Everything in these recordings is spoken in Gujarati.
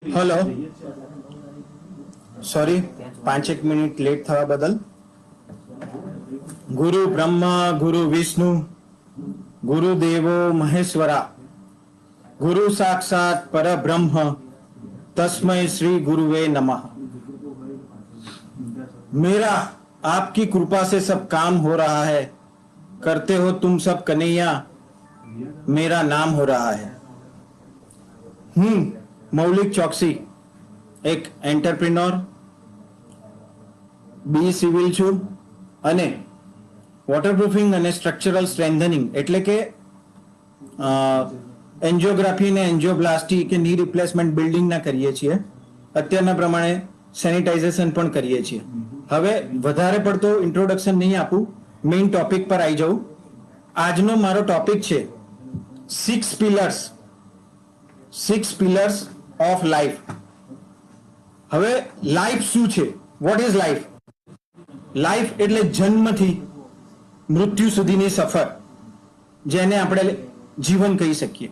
हेलो सॉरी 5 मिनिट लेट થવા બદલ गुरु ब्रह्मा गुरु विष्णु गुरु देवो महेश्वरा गुरु साक्षात परब्रह्म तस्मै श्री गुरुवे नमः। मेरा आपकी कृपा से सब काम हो रहा है, करते हो तुम सब कन्हैया, मेरा नाम हो रहा है। मौलिक चौकसी एक एंटरप्रेन्योर बी सिविल છું અને વોટરપ્રૂફિંગ અને સ્ટ્રક્ચરલ સ્ટ્રેન્થનિંગ એટલે કે એન્જિયોગ્રાફી ને એન્જિયોપ્લાસ્ટી કે ની રિપ્લેસમેન્ટ બિલ્ડિંગના કરીએ છીએ। અત્યારના પ્રમાણે સેનિટાઇઝેશન પણ કરીએ છીએ। હવે વધારે પડતો ઇન્ટ્રોડક્શન નહીં આપું, મેઇન ટોપિક પર આવી જાઉં। આજનો મારો ટોપિક છે 6 pillars ઓફ લાઈફ। હવે લાઈફ શું છે? What is life? લાઈફ એટલે જન્મથી મૃત્યુ સુધીની સફર, જેને આપણે જીવન કહી શકીએ।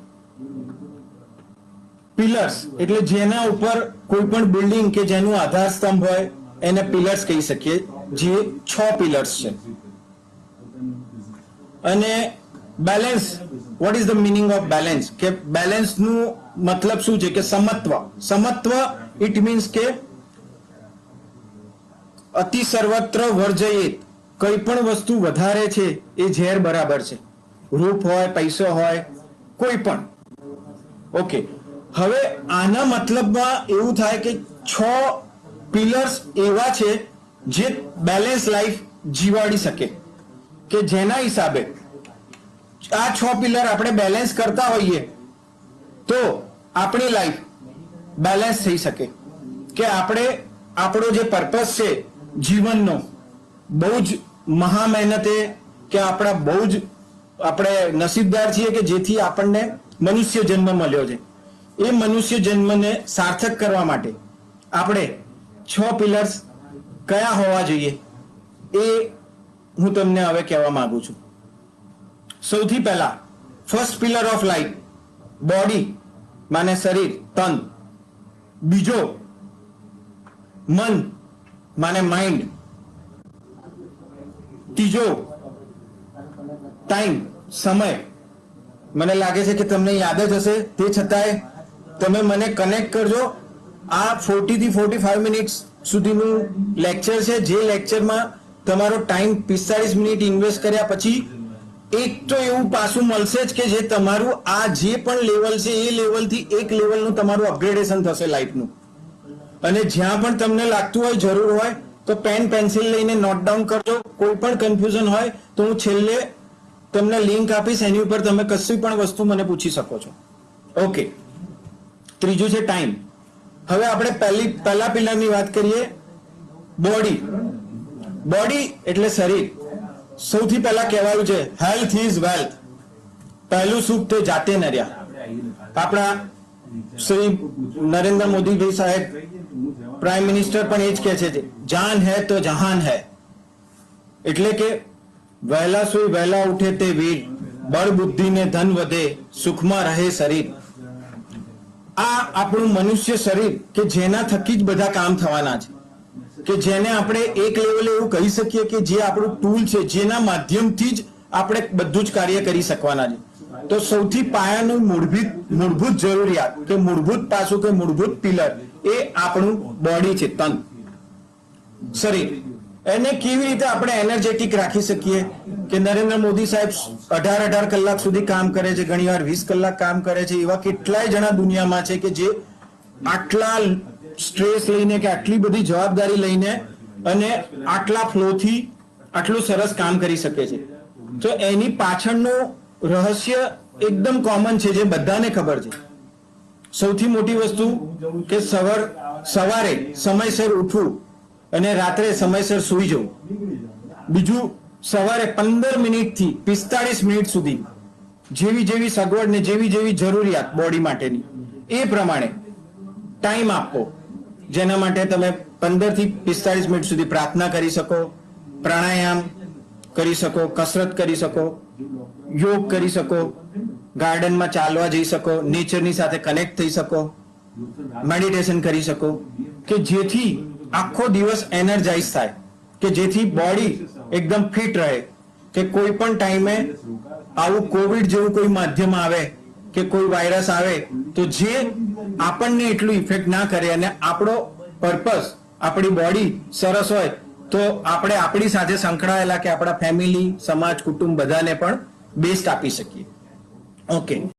પિલર્સ એટલે જેના ઉપર કોઈ પણ બિલ્ડિંગ કે જેનું આધાર સ્તંભ હોય એને પિલર્સ કહી શકીએ, જે 6 પિલર્સ છે। અને balance, what is the meaning of balance? કે બેલેન્સ નું મતલબ શું છે? કે સમત્વ। સમત્વ ઇટ મીન્સ કે અતિ સર્વત્ર વર્જયેત, કઈ પણ વસ્તુ વધારે છે એ ઝેર બરાબર છે। રૂપ હોય, પૈસો હોય, કોઈ પણ। ઓકે, હવે આના મતલબમાં એવું થાય કે 6 પિલર્સ એવા છે જે બેલેન્સ લાઈફ જીવાડી શકે, કે જેના હિસાબે આ 6 પિલર આપણે બેલેન્સ કરતા હોઈએ તો આપણી લાઈફ બેલેન્સ થઈ શકે। કે આપણે આપણો જે પર્પસ છે જીવનનો, બહુ જ મહા મહેનતે કે આપણા બહુ જ આપણે નસીબદાર છીએ કે જેથી આપણને મનુષ્ય જન્મ મળ્યો છે। એ મનુષ્ય જન્મને સાર્થક કરવા માટે આપણે 6 પિલર્સ કયા હોવા જોઈએ એ હું તમને હવે કહેવા માંગુ છું। સૌથી પહેલા first pillar of life body, માને શરીર, તન। બીજો મન, માને માઇન્ડ। ત્રીજો ટાઈમ, સમય। મને લાગે છે કે તમને યાદ જ હશે, તે છતાંય તમે મને કનેક્ટ કરજો। આ 40 થી 45 મિનિટ્સ સુધીનું લેક્ચર છે, જે લેક્ચરમાં તમારો ટાઈમ 45 મિનિટ ઇન્વેસ્ટ કર્યા પછી એક તો એવું પાછું મળશે જ કે જે તમારું આ જે પણ લેવલ છે એ લેવલથી એક લેવલનું તમારું અપગ્રેડેશન થશે લાઈફનું। અને જ્યાં પણ તમને લાગતું હોય જરૂર હોય તો પેન પેન્સિલ લઈને નોટ ડાઉન કરજો। કોઈ પણ કન્ફ્યુઝન હોય તો હું છેલ્લે તમને લિંક આપીશ, એની ઉપર તમે કશી પણ વસ્તુ મને પૂછી શકો છો। ઓકે, ત્રીજું છે ટાઈમ। હવે આપણે પહેલા પિલરની વાત કરીએ, બોડી। બોડી એટલે શરીર। સૌથી પહેલા કહેવાયું છે હેલ્થ ઇઝ વેલ્થ, પહેલું સુખ તે જાતે નર્યા। આપણા શ્રી નરેન્દ્ર મોદીભાઈ સાહેબ પ્રાઇમ મિનિસ્ટર પણ એ જ કહે છે, જાન હૈ તો જહાન હૈ। એટલે કે વહેલા સુઈ વહેલા ઉઠે તે વીર, બળ બુદ્ધિ ને ધન વધે, સુખમાં રહે શરીર। આ આપણું મનુષ્ય શરીર કે જેના થકી જ બધા કામ થવાના છે, કે જેને આપણે એક લેવલે એવું કહી શકીએ કે જે આપણું ટૂલ છે, જેના માધ્યમથી જ આપણે બધું જ કાર્ય કરી શકવાના છે। તો સૌથી પાયાનું મૂળભૂત જરૂરિયાત કે મૂળભૂત પાસું કે મૂળભૂત પિલર એ આપણું બોડી છે, તન, શરીર। એને કેવી રીતે આપણે એનર્જેટિક રાખી શકીએ? કે નરેન્દ્ર મોદી સાહેબ 18 કલાક સુધી કામ કરે છે, ઘણીવાર 20 કલાક કામ કરે છે। એવા કેટલાય જણા દુનિયામાં છે કે જે આટલા સ્ટ્રેસ લઈને કે આટલી બધી જવાબદારી લઈને અને આટલા ફ્લોથી આટલું સરસ કામ કરી શકે છે। તો એની પાછળનું રહસ્ય એકદમ કોમન છે, જે બધાને ખબર છે। સૌથી મોટી વસ્તુ કે સવારે સમયસર ઉઠવું અને રાત્રે સમયસર સૂઈ જવું। બીજું, સવારે 15 મિનિટથી 45 મિનિટ સુધી જેવી જેવી સગવડ ને જેવી જેવી જરૂરિયાત બોડી માટેની એ પ્રમાણે ટાઈમ આપવો, જેના માટે તમે 15 થી 45 મિનિટ સુધી પ્રાર્થના કરી શકો, પ્રાણાયામ કરી શકો, કસરત કરી શકો, યોગ કરી શકો, ગાર્ડનમાં ચાલવા જઈ શકો, નેચરની સાથે કનેક્ટ થઈ શકો। મેડિટેશન કરી શકો, કે જેથી આખો દિવસ એનર્જાઇઝ થાય, કે જેથી બોડી એકદમ ફિટ રહે, કે કોઈ પણ ટાઈમે આવું કોવિડ જેવું કોઈ માધ્યમ આવે કે કોઈ વાયરસ આવે તો જે આપણને એટલું ઇફેક્ટ ના કરે અને આપણો પર્પસ, આપણી બોડી સરસ હોય તો આપણે આપણી સાથે સંકળાયેલા કે આપણા ફેમિલી, સમાજ, કુટુંબ બધાને પણ બેસ્ટ આપી શકીએ. ઓકે.